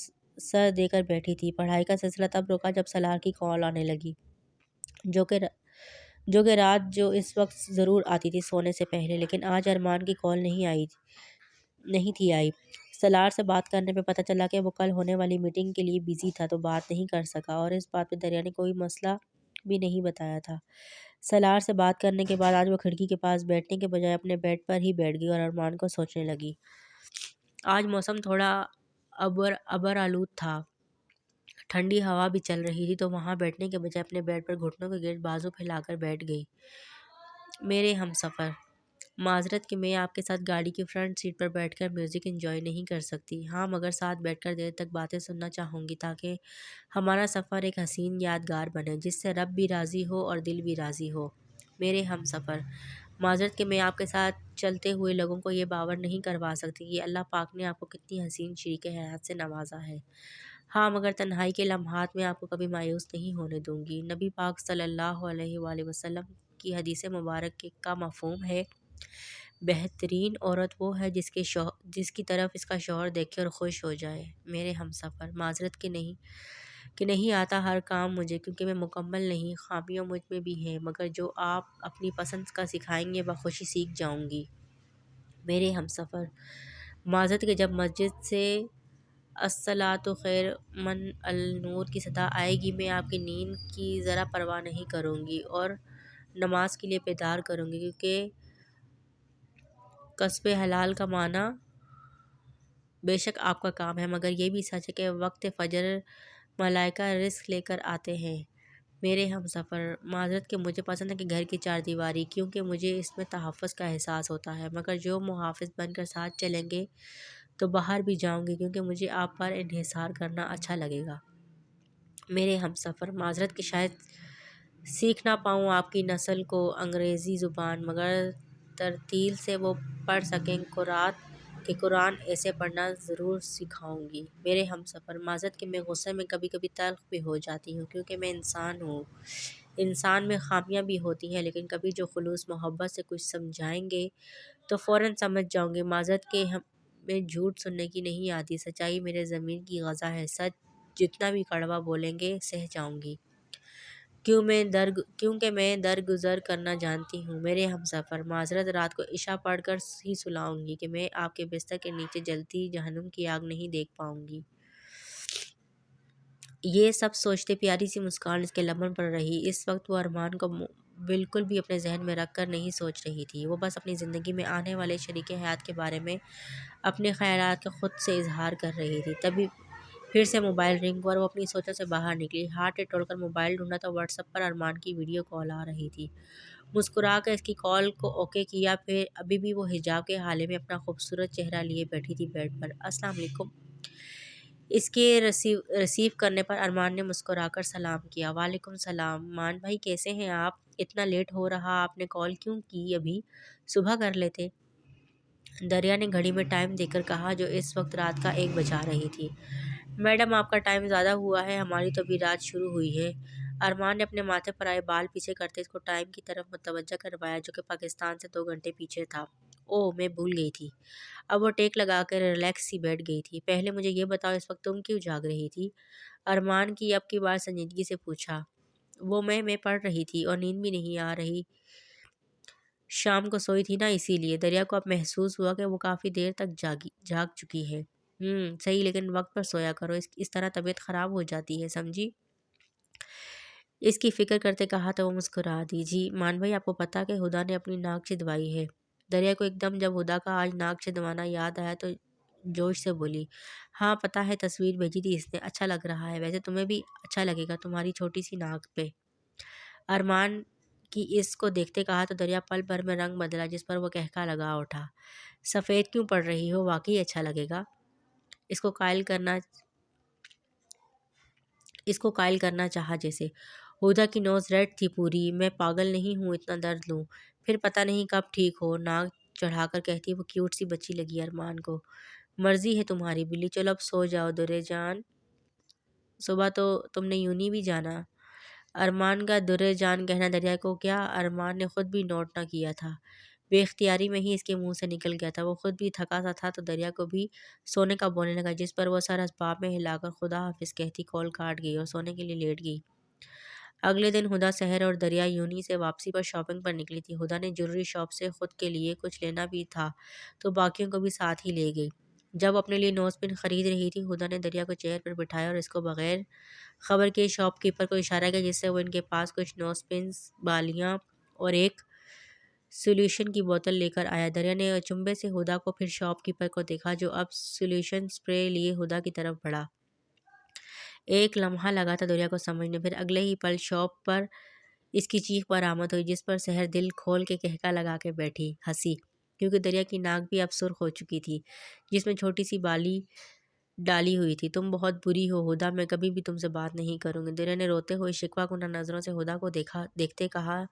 سر دے کر بیٹھی تھی۔ پڑھائی کا سلسلہ تب رکا جب سلار کی کال آنے لگی، جو کہ رات جو اس وقت ضرور آتی تھی سونے سے پہلے، لیکن آج ارمان کی کال نہیں تھی آئی۔ سلار سے بات کرنے پہ پتہ چلا کہ وہ کل ہونے والی میٹنگ کے لیے بیزی تھا تو بات نہیں کر سکا، اور اس بات پہ دریا نے کوئی مسئلہ بھی نہیں بتایا تھا۔ سلار سے بات کرنے کے بعد آج وہ کھڑکی کے پاس بیٹھنے کے بجائے اپنے بیڈ پر ہی بیٹھ گئی اور ارمان کو سوچنے لگی۔ آج موسم تھوڑا ابر آلود تھا، ٹھنڈی ہوا بھی چل رہی تھی، تو وہاں بیٹھنے کے بجائے اپنے بیڈ پر گھٹنوں کے گرد بازو پھیلا کر بیٹھ گئی۔ میرے ہمسفر، معذرت کہ میں آپ کے ساتھ گاڑی کی فرنٹ سیٹ پر بیٹھ کر میوزک انجوائے نہیں کر سکتی، ہاں مگر ساتھ بیٹھ کر دیر تک باتیں سننا چاہوں گی تاکہ ہمارا سفر ایک حسین یادگار بنے جس سے رب بھی راضی ہو اور دل بھی راضی ہو۔ میرے ہمسفر، معذرت کہ میں آپ کے ساتھ چلتے ہوئے لوگوں کو یہ باور نہیں کروا سکتی کہ اللہ پاک نے آپ کو کتنی حسین شریک حیات سے نوازا ہے، ہاں مگر تنہائی کے لمحات میں آپ کو کبھی مایوس نہیں ہونے دوں گی۔ نبی پاک صلی اللہ علیہ وآلہ وسلم کی حدیث مبارک کا مفہوم ہے، بہترین عورت وہ ہے جس کی طرف اس کا شوہر دیکھے اور خوش ہو جائے۔ میرے ہمسفر، معذرت کہ نہیں آتا ہر کام مجھے، کیونکہ میں مکمل نہیں، خامیاں مجھ میں بھی ہیں، مگر جو آپ اپنی پسند کا سکھائیں گے بخوشی سیکھ جاؤں گی۔ میرے ہمسفر، معذرت کہ جب مسجد سے الصلاۃ خیر من النور کی صدا آئے گی میں آپ کی نیند کی ذرا پرواہ نہیں کروں گی اور نماز کے لیے بیدار کروں گی، کیونکہ کسب حلال کمانا بے شک آپ کا کام ہے، مگر یہ بھی سچ ہے کہ وقت فجر ملائکہ رزق لے کر آتے ہیں۔ میرے ہمسفر، معذرت کہ مجھے پسند ہے کہ گھر کی چار دیواری، کیونکہ مجھے اس میں تحفظ کا احساس ہوتا ہے، مگر جو محافظ بن کر ساتھ چلیں گے تو باہر بھی جاؤں گی، کیونکہ مجھے آپ پر انحصار کرنا اچھا لگے گا۔ میرے ہم سفر، معذرت کہ شاید سیکھ نہ پاؤں آپ کی نسل کو انگریزی زبان، مگر ترتیل سے وہ پڑھ سکیں قرآن ایسے پڑھنا ضرور سکھاؤں گی۔ میرے ہم سفر، معذرت کہ میں غصے میں کبھی کبھی تلخ بھی ہو جاتی ہوں، کیونکہ میں انسان ہوں۔ انسان میں خامیاں بھی ہوتی ہیں، لیکن کبھی جو خلوص محبت سے کچھ سمجھائیں گے تو فوراً سمجھ جاؤں گی۔ معذرت کہ ہمیں جھوٹ سننے کی نہیں آتی، سچائی میرے ضمیر کی غذا ہے، سچ جتنا بھی کڑوا بولیں گے سہ جاؤں گی، کیونکہ میں درگزر کرنا جانتی ہوں۔ میرے ہم سفر، معذرت رات کو عشاء پڑھ کر ہی سلاؤں گی کہ میں آپ کے بستر کے نیچے جلتی جہنم کی آگ نہیں دیکھ پاؤں گی۔ یہ سب سوچتے پیاری سی مسکان اس کے لبوں پر رہی۔ اس وقت وہ ارمان کو بالکل بھی اپنے ذہن میں رکھ کر نہیں سوچ رہی تھی، وہ بس اپنی زندگی میں آنے والے شریک حیات کے بارے میں اپنے خیالات کا خود سے اظہار کر رہی تھی۔ تبھی پھر سے موبائل رنگ ہوا اور وہ اپنی سوچوں سے باہر نکلی۔ ہاتھ ٹول کر موبائل ڈھونڈا تو واٹس ایپ پر ارمان کی ویڈیو کال آ رہی تھی۔ مسکرا کر اس کی کال کو اوکے کیا، پھر ابھی بھی وہ حجاب کے حالے میں اپنا خوبصورت چہرہ لیے بیٹھی تھی بیڈ پر۔ السلام علیکم۔ اس کے ریسیو کرنے پر ارمان نے مسکرا کر سلام کیا۔ وعلیکم السلام مان بھائی، کیسے ہیں آپ؟ اتنا لیٹ ہو رہا، آپ نے کال کیوں کی؟ ابھی صبح کر لیتے۔ دریا نے گھڑی میں ٹائم دیکھ کر کہا، جو اس وقت رات کا 1 بجا رہی تھی۔ میڈم آپ کا ٹائم زیادہ ہوا ہے، ہماری تو ابھی رات شروع ہوئی ہے۔ ارمان نے اپنے ماتھے پر آئے بال پیچھے کرتے اس کو ٹائم کی طرف متوجہ کروایا، جو کہ پاکستان سے 2 گھنٹے پیچھے تھا۔ اوہ، میں بھول گئی تھی۔ اب وہ ٹیک لگا کر ریلیکس سی بیٹھ گئی تھی۔ پہلے مجھے یہ بتاؤ، اس وقت تم کیوں جاگ رہی تھی؟ ارمان کی اب کی بار سنجیدگی سے پوچھا۔ وہ میں پڑھ رہی تھی اور نیند بھی نہیں آ رہی، شام کو سوئی تھی نا اسی لیے۔ دریا کو اب محسوس ہوا کہ وہ کافی دیر تک جاگ چکی ہے۔ صحیح، لیکن وقت پر سویا کرو، اس طرح طبیعت خراب ہو جاتی ہے، سمجھی؟ اس کی فکر کرتے کہا تو وہ مسکرا دی۔ جی مان بھائی، آپ کو پتا کہ ہدا نے اپنی ناک چدوائی ہے؟ دریا کو ایک دم جب ہدا کا آج ناک چدوانا یاد آیا تو جوش سے بولی۔ ہاں پتا ہے، تصویر بھیجی تھی اس نے، اچھا لگ رہا ہے، ویسے تمہیں بھی اچھا لگے گا تمہاری چھوٹی سی ناک پہ۔ ارمان کی اس کو دیکھتے کہا تو دریا پل بھر میں رنگ بدلا، جس پر وہ کہکا لگا اٹھا۔ سفید کیوں پڑ رہی ہو؟ واقعی اچھا لگے گا۔ اس کو قائل کرنا چاہا جیسے۔ ہدا کی نوز ریڈ تھی پوری۔ میں پاگل نہیں ہوں اتنا درد لوں، پھر پتہ نہیں کب ٹھیک ہو۔ ناک چڑھا کر کہتی وہ کیوٹ سی بچی لگی ارمان کو۔ مرضی ہے تمہاری بلی، چلو اب سو جاؤ درے جان، صبح تو تم نے یونی بھی جانا۔ ارمان کا درے جان کہنا دریا کو کیا ارمان نے خود بھی نوٹ نہ کیا تھا، بے اختیاری میں ہی اس کے منہ سے نکل گیا تھا۔ وہ خود بھی تھکا سا تھا تو دریا کو بھی سونے کا بولنے لگا، جس پر وہ سر اسباب میں ہلا کر خدا حافظ کہتی کال کاٹ گئی اور سونے کے لیے لیٹ گئی۔ اگلے دن ہدا سحر اور دریا یونی سے واپسی پر شاپنگ پر نکلی تھی۔ ہدا نے جویلری شاپ سے خود کے لیے کچھ لینا بھی تھا تو باقیوں کو بھی ساتھ ہی لے گئی۔ جب اپنے لیے نوز پن خرید رہی تھی، ہدا نے دریا کو چیئر پر بٹھایا اور اس کو بغیر خبر کے شاپ کیپر کو اشارہ کیا، جس سے وہ ان کے پاس کچھ نوز پنز، بالیاں اور ایک سولوشن کی بوتل لے کر آیا۔ دریا نے اچنبھے سے ہدا کو پھر شاپ کیپر کو دیکھا، جو اب سولوشن سپرے لیے ہدا کی طرف بڑھا۔ ایک لمحہ لگا تھا دریا کو سمجھنے، پھر اگلے ہی پل شاپ پر اس کی چیخ برآمد ہوئی، جس پر سحر دل کھول کے کہکا لگا کے بیٹھی ہنسی، کیونکہ دریا کی ناک بھی اب سرخ ہو چکی تھی، جس میں چھوٹی سی بالی ڈالی ہوئی تھی۔ تم بہت بری ہو ہدا، میں کبھی بھی تم سے بات نہیں کروں گی۔ دریا نے روتے ہوئے شکوہ کنہ نظروں سے ہدا کو دیکھتے کہا،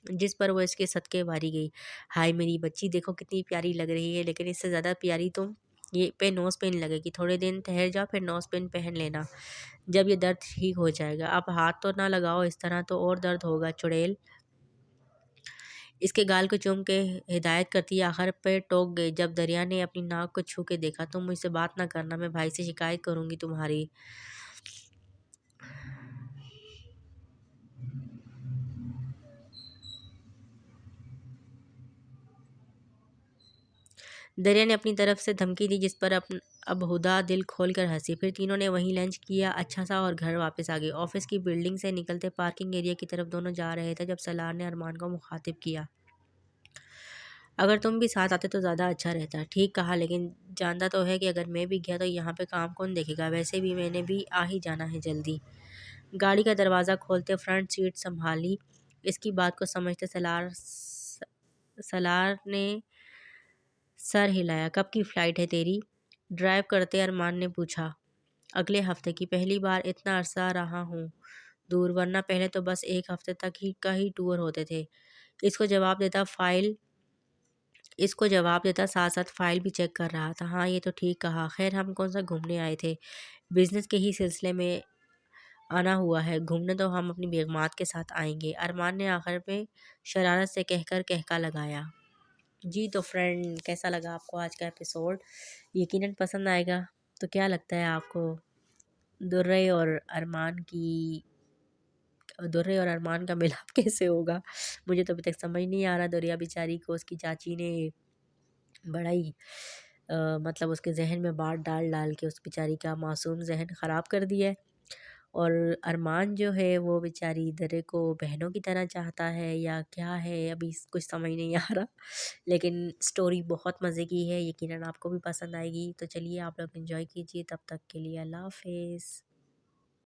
جس پر وہ اس کے صدقے واری گئی۔ ہائے میری بچی، دیکھو کتنی پیاری لگ رہی ہے، لیکن اس سے زیادہ پیاری تم یہ پہ نوز پن لگے گی۔ تھوڑے دن ٹھہر جاؤ، پھر نوز پن پہن لینا جب یہ درد ٹھیک ہو جائے گا۔ اب ہاتھ تو نہ لگاؤ، اس طرح تو اور درد ہوگا چڑیل۔ اس کے گال کو چوم کے ہدایت کرتی آخر پہ ٹوک گئی۔ جب دریا نے اپنی ناک کو چھو کے دیکھا، تم مجھ سے بات نہ کرنا، میں بھائی سے شکایت کروں گی تمہاری۔ دریا نے اپنی طرف سے دھمکی دی، جس پر اب ہدا دل کھول کر ہنسی۔ پھر تینوں نے وہیں لنچ کیا اچھا سا اور گھر واپس آ گئے۔ آفس کی بلڈنگ سے نکلتے پارکنگ ایریا کی طرف دونوں جا رہے تھے جب سالار نے ارمان کو مخاطب کیا۔ اگر تم بھی ساتھ آتے تو زیادہ اچھا رہتا۔ ٹھیک کہا، لیکن جانتا تو ہے کہ اگر میں بھی گیا تو یہاں پہ کام کون دیکھے گا؟ ویسے بھی میں نے بھی آ ہی جانا ہے جلدی۔ گاڑی کا دروازہ کھولتے فرنٹ سیٹ سنبھالی۔ اس کی بات کو سمجھتے سالار نے سر ہلایا۔ کب کی فلائٹ ہے تیری؟ ڈرائیو کرتے ارمان نے پوچھا۔ اگلے ہفتے کی پہلی بار اتنا عرصہ رہا ہوں دور، ورنہ پہلے تو بس ایک ہفتے تک ہی کا ہی ٹور ہوتے تھے۔ اس کو جواب دیتا ساتھ ساتھ فائل بھی چیک کر رہا تھا۔ ہاں یہ تو ٹھیک کہا، خیر ہم کون سا گھومنے آئے تھے، بزنس کے ہی سلسلے میں آنا ہوا ہے، گھومنے تو ہم اپنی بیگمات کے ساتھ آئیں گے، ارمان نے آخر میں شرارت سے کہہ کر کہکا لگایا۔ جی تو فرینڈ، کیسا لگا آپ کو آج کا ایپیسوڈ؟ یقیناً پسند آئے گا۔ تو کیا لگتا ہے آپ کو درے اور ارمان کا ملاپ کیسے ہوگا؟ مجھے تو ابھی تک سمجھ نہیں آ رہا۔ دریا بیچاری کو اس کی چاچی نے بڑا ہی مطلب اس کے ذہن میں بات ڈال ڈال کے اس بیچاری کا معصوم ذہن خراب کر دیا ہے، اور ارمان جو ہے وہ بیچاری درے کو بہنوں کی طرح چاہتا ہے یا کیا ہے، ابھی کچھ سمجھ نہیں آ رہا، لیکن سٹوری بہت مزے کی ہے، یقیناً آپ کو بھی پسند آئے گی۔ تو چلیے آپ لوگ انجوائے کیجیے، تب تک کے لیے اللہ حافظ۔